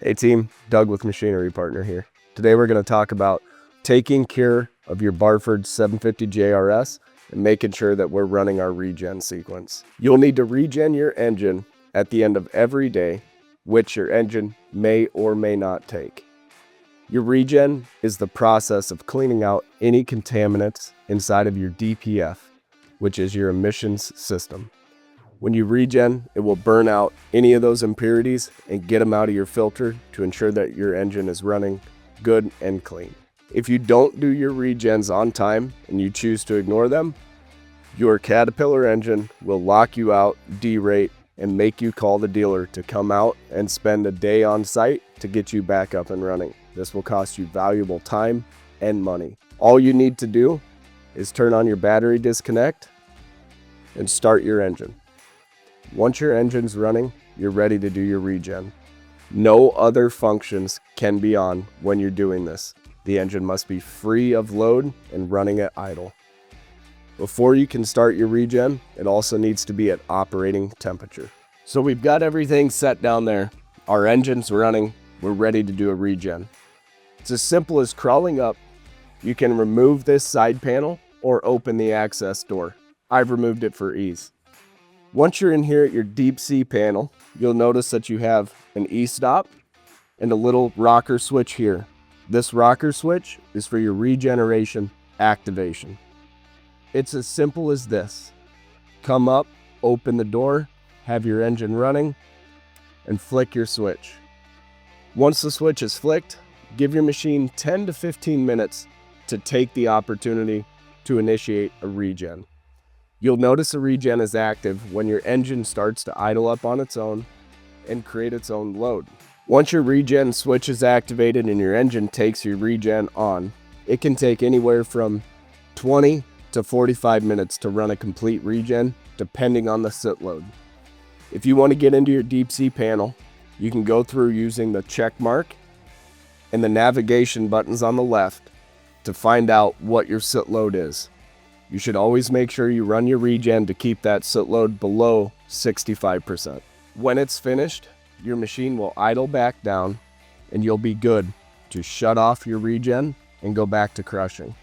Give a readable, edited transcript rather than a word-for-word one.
Hey team, Doug with Machinery Partner here. Today we're going to talk about taking care of your Barford 750J RS and making sure that we're running our regen sequence. You'll need to regen your engine at the end of every day, which your engine may or may not take. Your regen is the process of cleaning out any contaminants inside of your DPF, which is your emissions system. When you regen, it will burn out any of those impurities and get them out of your filter to ensure that your engine is running good and clean. If you don't do your regens on time and you choose to ignore them, your Caterpillar engine will lock you out, derate, and make you call the dealer to come out and spend a day on site to get you back up and running. This will cost you valuable time and money. All you need to do is turn on your battery disconnect and start your engine. Once your engine's running, you're ready to do your regen. No other functions can be on when you're doing this. The engine must be free of load and running at idle. Before you can start your regen, it also needs to be at operating temperature. So we've got everything set down there. Our engine's running. We're ready to do a regen. It's as simple as crawling up. You can remove this side panel or open the access door. I've removed it for ease. Once you're in here at your deep sea panel, you'll notice that you have an e-stop and a little rocker switch here. This rocker switch is for your regeneration activation. It's as simple as this. Come up, open the door, have your engine running, and flick your switch. Once the switch is flicked, give your machine 10 to 15 minutes to take the opportunity to initiate a regen. You'll notice a regen is active when your engine starts to idle up on its own and create its own load. Once your regen switch is activated and your engine takes your regen on, it can take anywhere from 20 to 45 minutes to run a complete regen, depending on the sit load. If you want to get into your deep sea panel, you can go through using the check mark and the navigation buttons on the left to find out what your sit load is. You should always make sure you run your regen to keep that sit load below 65%. When it's finished, your machine will idle back down and you'll be good to shut off your regen and go back to crushing.